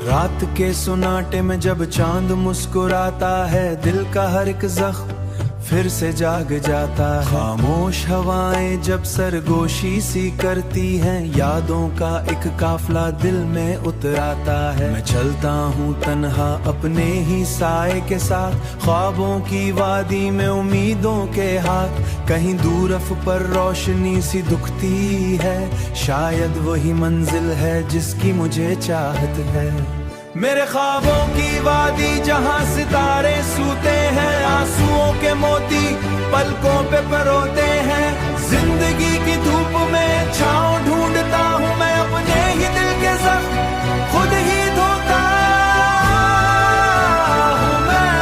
रात के सुनाटे में जब चांद मुस्कुराता है, दिल का हर एक जख्म फिर से जाग जाता है। खामोश हवाएं जब सरगोशी सी करती हैं, यादों का एक काफला दिल में उतराता है। मैं चलता हूँ तन्हा अपने ही साए के साथ, ख्वाबों की वादी में उम्मीदों के हाथ। कहीं दूर अफ पर रोशनी सी दुखती है, शायद वही मंजिल है जिसकी मुझे चाहत है। मेरे ख्वाबों की वादी जहां सितारे सूते हैं, आंसुओं के मोती पलकों पे परोते हैं। जिंदगी की धूप में छांव ढूंढता हूं मैं, अपने ही दिल के जख्म खुद ही धोता हूं मैं।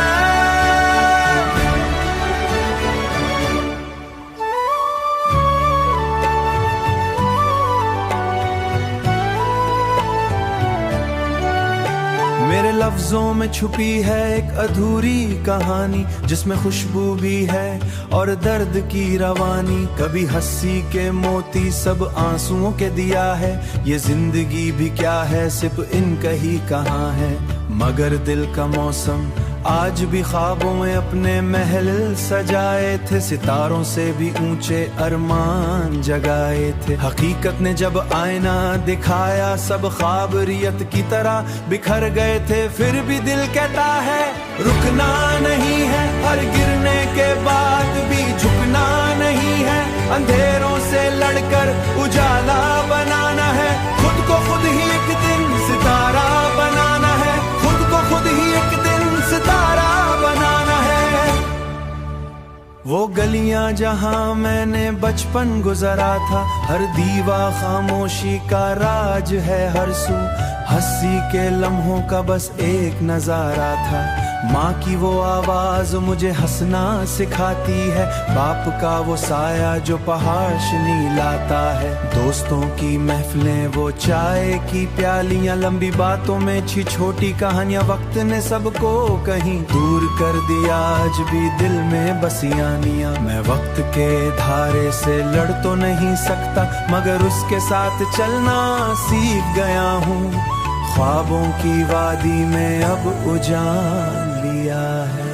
मेरे लफ्जों में छुपी है एक अधूरी कहानी, जिसमें खुशबू भी है और दर्द की रवानी। कभी हंसी के मोती सब आंसुओं के दिया है, ये जिंदगी भी क्या है सिर्फ इनका ही कहाँ है। मगर दिल का मौसम आज भी ख्वाबों में अपने महल सजाए थे, सितारों से भी ऊंचे अरमान जगाए थे। हकीकत ने जब आईना दिखाया, सब ख्वाब रियत की तरह बिखर गए थे। फिर भी दिल कहता है रुकना नहीं है, हर गिरने के बाद भी झुकना नहीं है। अंधेरों से लड़कर उजाला बनाना है, खुद को खुद ही एक दिन सितारा बनाना है। खुद को खुद ही एक दिन सितारा बनाना है। वो गलियां जहां मैंने बचपन गुजरा था, हर दीवार खामोशी का राज है हर सू। हंसी के लम्हों का बस एक नजारा था, माँ की वो आवाज मुझे हंसना सिखाती है। बाप का वो साया जो पहाड़ लाता है। दोस्तों की महफिलें, वो चाय की प्यालियां, लंबी बातों में छी छोटी कहानियां। वक्त ने सबको कहीं दूर कर दिया, आज भी दिल में बसियानियां। मैं वक्त के धारे से लड़ तो नहीं सकता, मगर उसके साथ चलना सीख गया हूँ। ख्वाबों की वादी में अब उजान लिया है।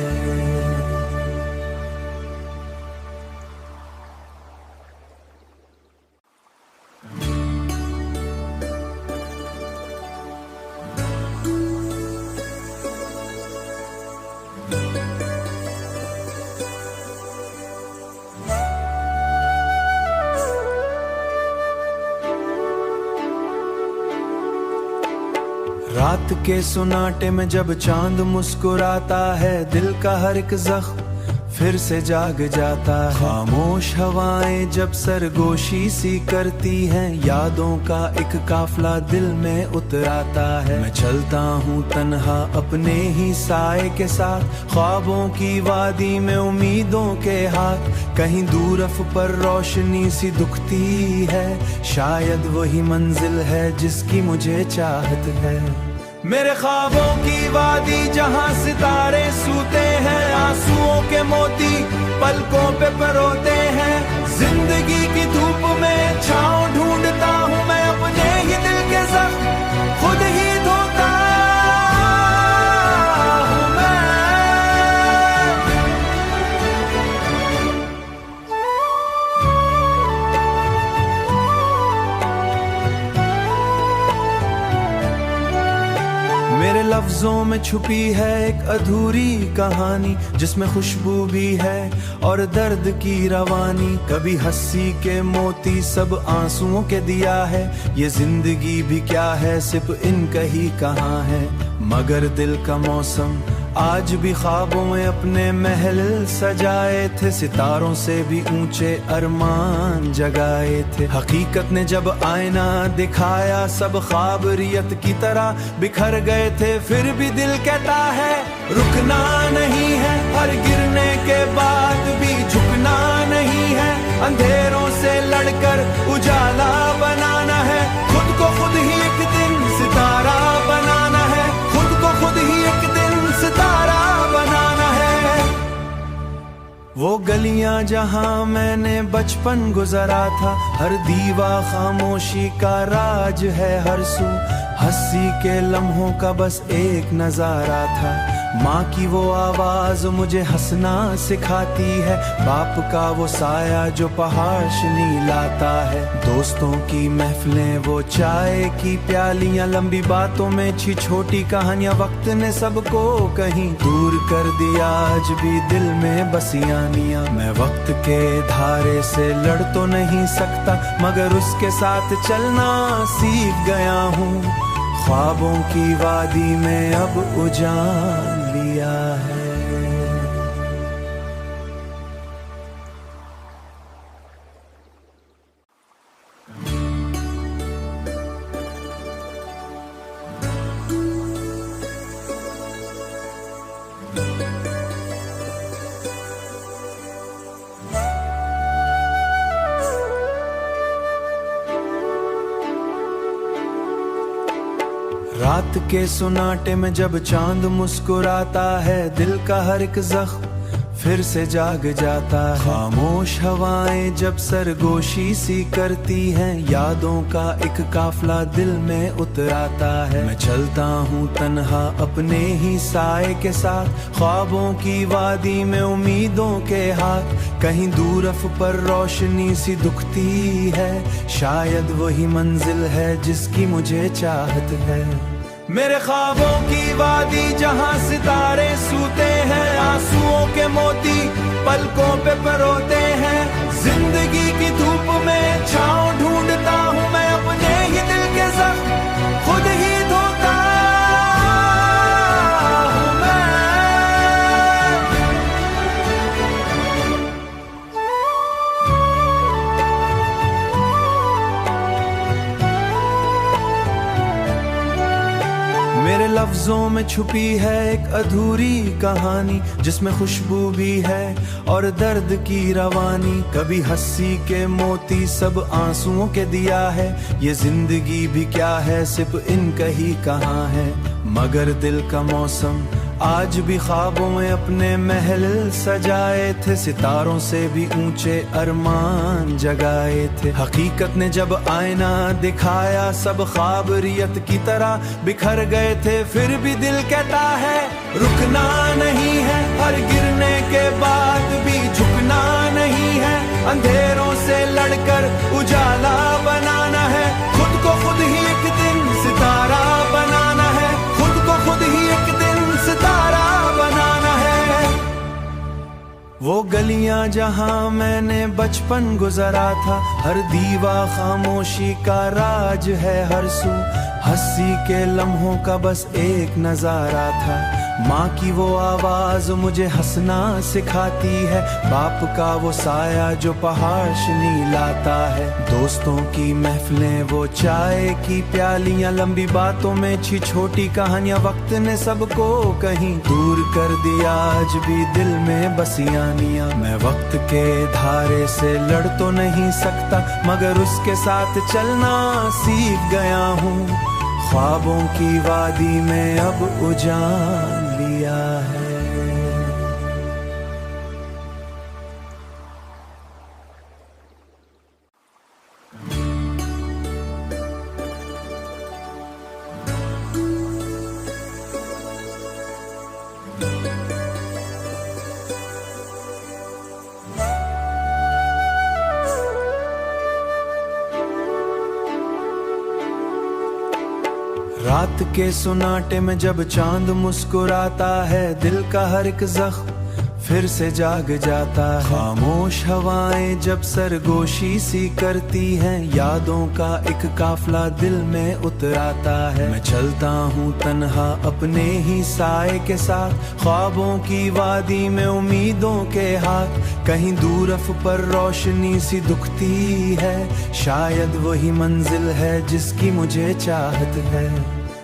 रात के सुनाटे में जब चांद मुस्कुराता है, दिल का हर एक जख्म फिर से जाग जाता है। खामोश हवाएं जब सरगोशी सी करती हैं, यादों का एक काफला दिल में उतराता है। मैं चलता हूँ तन्हा अपने ही साए के साथ, ख्वाबों की वादी में उम्मीदों के हाथ। कहीं दूर अफ पर रोशनी सी दुखती है, शायद वही मंजिल है जिसकी मुझे चाहत है। मेरे ख्वाबों की वादी जहां सितारे सूते हैं, आंसुओं के मोती पलकों पे परोते हैं। जिंदगी की धूप में छांव ढूंढता हूं मैं, अपने ही दिल के जख्म खुद ही धोता हूं मैं। मेरे लफ्जों में छुपी है एक अधूरी कहानी, जिसमें खुशबू भी है और दर्द की रवानी। कभी हंसी के मोती सब आंसुओं के दिया है, ये जिंदगी भी क्या है सिर्फ इनका ही कहाँ है। मगर दिल का मौसम आज भी ख्वाबों में अपने महल सजाए थे, सितारों से भी ऊंचे अरमान जगाए थे। हकीकत ने जब आईना दिखाया, सब ख्वाब रियत की तरह बिखर गए थे। फिर भी दिल कहता है रुकना नहीं है, हर गिरने के बाद भी झुकना नहीं है। अंधेरों से लड़कर उजाला बनाना है, खुद को खुद ही एक दिन सितारा बनाना है। खुद को खुद ही एक दिन सितारा बनाना है। वो गलियां जहां मैंने बचपन गुजरा था, हर दीवा खामोशी का राज है हर सू। हंसी के लम्हों का बस एक नजारा था, माँ की वो आवाज मुझे हंसना सिखाती है, बाप का वो साया जो पहाड़ लाता है। दोस्तों की महफिलें, वो चाय की प्यालियां, लंबी बातों में छी छोटी कहानियां, वक्त ने सबको कहीं दूर कर दिया, आज भी दिल में बसियानियां। मैं वक्त के धारे से लड़ तो नहीं सकता, मगर उसके साथ चलना सीख गया हूँ। ख्वाबों की वादी में अब उजान लिया है। रात के सुनाटे में जब चांद मुस्कुराता है, दिल का हर एक जख्म फिर से जाग जाता है। खामोश हवाएं जब सरगोशी सी करती हैं, यादों का एक काफला दिल में उतराता है। मैं चलता हूँ तन्हा अपने ही साए के साथ, ख्वाबों की वादी में उम्मीदों के हाथ। कहीं दूर अफ पर रोशनी सी दुखती है, शायद वही मंजिल है जिसकी मुझे चाहत है। मेरे ख्वाबों की वादी जहां सितारे सूते हैं, आंसुओं के मोती पलकों पे परोते हैं। जिंदगी की धूप में छांव ढूंढता हूँ मैं, अपने ही दिल के जख्म खुद ही धोता हूँ मैं। मेरे लफ्जों में छुपी है एक अधूरी कहानी, जिसमें खुशबू भी है और दर्द की रवानी। कभी हंसी के मोती सब आंसुओं के दिया है, ये जिंदगी भी क्या है सिर्फ इनका ही कहाँ है। मगर दिल का मौसम आज भी ख्वाबों में अपने महल सजाए थे, सितारों से भी ऊंचे अरमान जगाए थे। हकीकत ने जब आईना दिखाया, सब ख्वाब रियत की तरह बिखर गए थे। फिर भी दिल कहता है रुकना नहीं है, हर गिरने के बाद भी झुकना नहीं है। अंधेरों से लड़कर उजाला बनाना है, खुद को खुद ही एक दिन सितारा बनाना है, खुद को खुद ही एक दिन सितारा बनाना है। वो गलियां जहां मैंने बचपन गुजरा था, हर दीवा खामोशी का राज है हर सू। हंसी के लम्हों का बस एक नजारा था, माँ की वो आवाज मुझे हंसना सिखाती है, बाप का वो साया जो पहाड़ लाता है। दोस्तों की महफिलें, वो चाय की प्यालियां, लंबी बातों में छी छोटी कहानियां, वक्त ने सबको कहीं दूर कर दिया, आज भी दिल में बसियानियां। मैं वक्त के धारे से लड़ तो नहीं सकता, मगर उसके साथ चलना सीख गया हूँ। ख्वाबों की वादी में अब उजान लिया है। रात के सुनाटे में जब चांद मुस्कुराता है, दिल का हर एक जख्म फिर से जाग जाता है। खामोश हवाएं जब सरगोशी सी करती हैं, यादों का एक काफला दिल में उतराता है। मैं चलता हूँ तन्हा अपने ही साए के साथ, ख्वाबों की वादी में उम्मीदों के हाथ। कहीं दूर अफ पर रोशनी सी दुखती है, शायद वही मंजिल है जिसकी मुझे चाहत है।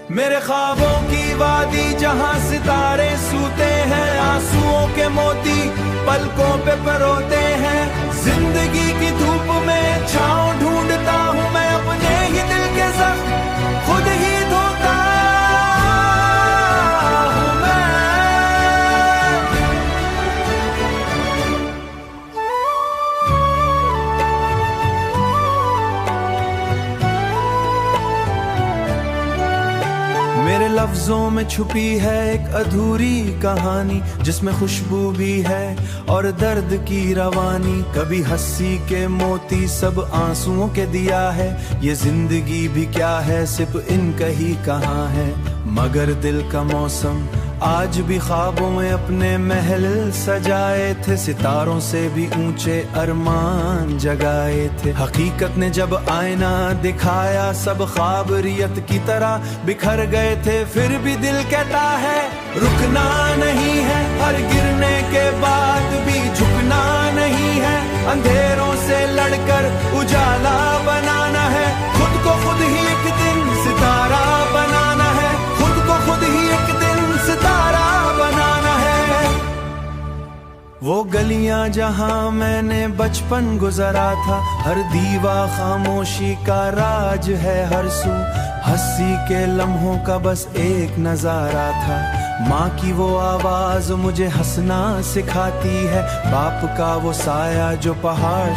मेरे ख्वाबों की वादी जहां सितारे सूते हैं, आंसुओं के मोती पलकों पे परोते हैं। जिंदगी की धूप में छांव ढूंढता हूँ मैं, अपने ही दिल के जख्म खुद ही धोता हूँ मैं। लफ्जों में छुपी है एक अधूरी कहानी, जिसमें खुशबू भी है और दर्द की रवानी। कभी हंसी के मोती सब आंसुओं के दिया है, ये जिंदगी भी क्या है सिर्फ इनका ही कहाँ है। मगर दिल का मौसम आज भी ख्वाबों में अपने महल सजाए थे, सितारों से भी ऊंचे अरमान जगाए थे। हकीकत ने जब आईना दिखाया सब ख्वाब रियत की तरह बिखर गए थे। फिर भी दिल कहता है रुकना नहीं है, हर गिरने के बाद भी झुकना नहीं है। अंधेरों से लड़कर उजाला बनाना है, खुद को खुद ही एक दिन सितारा बनाना है, खुद को खुद ही एक दिन सितारा बनाना है। वो गलियां जहां मैंने बचपन गुजरा था, हर दीवार खामोशी का राज है हर सू। हंसी के लम्हों का बस एक नजारा था, माँ की वो आवाज मुझे हंसना सिखाती है, बाप का वो साया जो पहाड़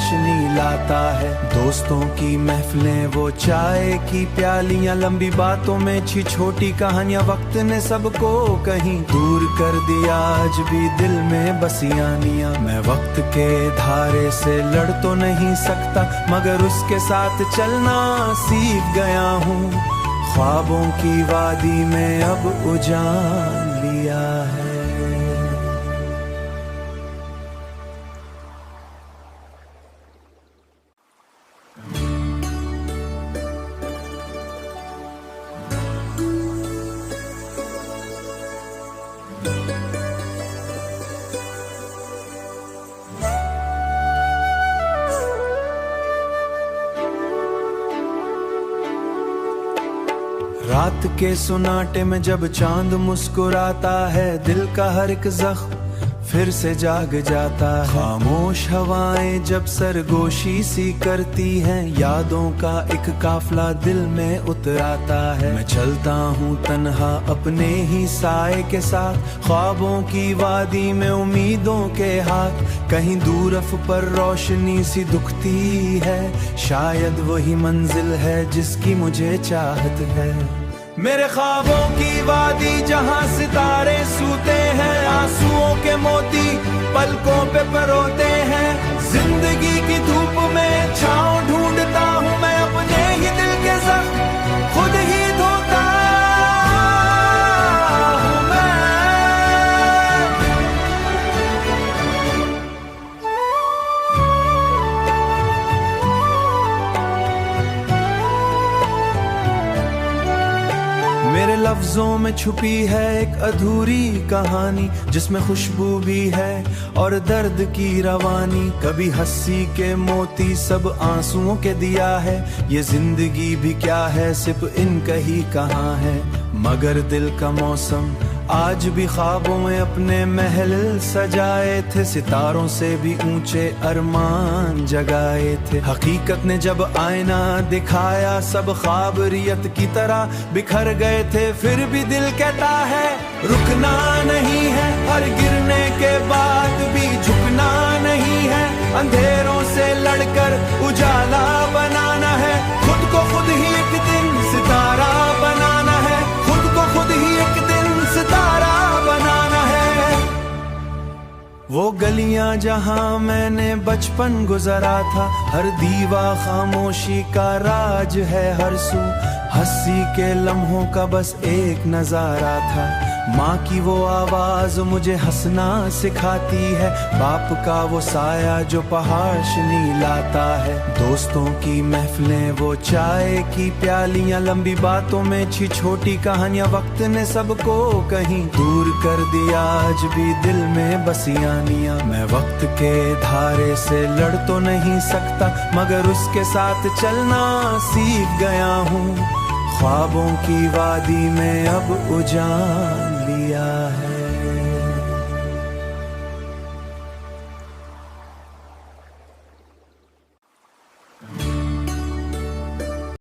लाता है। दोस्तों की महफिलें वो चाय की प्यालियां, लंबी बातों में छी छोटी कहानियां। वक्त ने सबको कहीं दूर कर दिया, आज भी दिल में बसियानियां। मैं वक्त के धारे से लड़ तो नहीं सकता, मगर उसके साथ चलना सीख गया हूँ। ख्वाबों की वादी में अब उजान लिया है। रात के सुनाटे में जब चांद मुस्कुराता है, दिल का हर एक जख्म फिर से जाग जाता है। खामोश हवाएं जब सरगोशी सी करती हैं, यादों का एक काफिला दिल में उतराता है। मैं चलता हूँ तन्हा अपने ही साए के साथ, ख्वाबों की वादी में उम्मीदों के हाथ। कहीं दूर अफ पर रोशनी सी दुखती है, शायद वही मंजिल है जिसकी मुझे चाहत है। मेरे ख्वाबों की वादी जहां सितारे सूते हैं, आंसुओं के मोती पलकों पे परोते हैं। जिंदगी की धूप में छांव ढूंढता हूँ मैं, अपने ही दिल के जख्म खुद ही धोता हूँ मैं। मेरे लफ्जों में छुपी है एक अधूरी कहानी, जिसमें खुशबू भी है और दर्द की रवानी। कभी हंसी के मोती सब आंसुओं के दिया है, ये जिंदगी भी क्या है सिर्फ इनका ही कहाँ है। मगर दिल का मौसम आज भी ख्वाबों में अपने महल सजाए थे, सितारों से भी ऊंचे अरमान जगाए थे। हकीकत ने जब आईना दिखाया सब ख्वाब रियत की तरह बिखर गए थे। फिर भी दिल कहता है रुकना नहीं है, हर गिरने के बाद भी झुकना नहीं है। अंधेरों से लड़कर उजाला बनाना है, खुद को खुद ही एक दिन सितारा बनाना है, खुद को खुद ही एक दिन सितारा बनाना है। वो गलियां जहां मैंने बचपन गुजरा था, हर दीवार खामोशी का राज है हर सू। हंसी के लम्हों का बस एक नजारा था, माँ की वो आवाज मुझे हंसना सिखाती है, बाप का वो साया जो पहाड़ लाता है। दोस्तों की महफिलें वो चाय की प्यालियां, लंबी बातों में छी छोटी कहानियां। वक्त ने सबको कहीं दूर कर दिया, आज भी दिल में बसियानियां। मैं वक्त के धारे से लड़ तो नहीं सकता, मगर उसके साथ चलना सीख गया हूँ। ख्वाबों की वादी में अब उजान लिया है।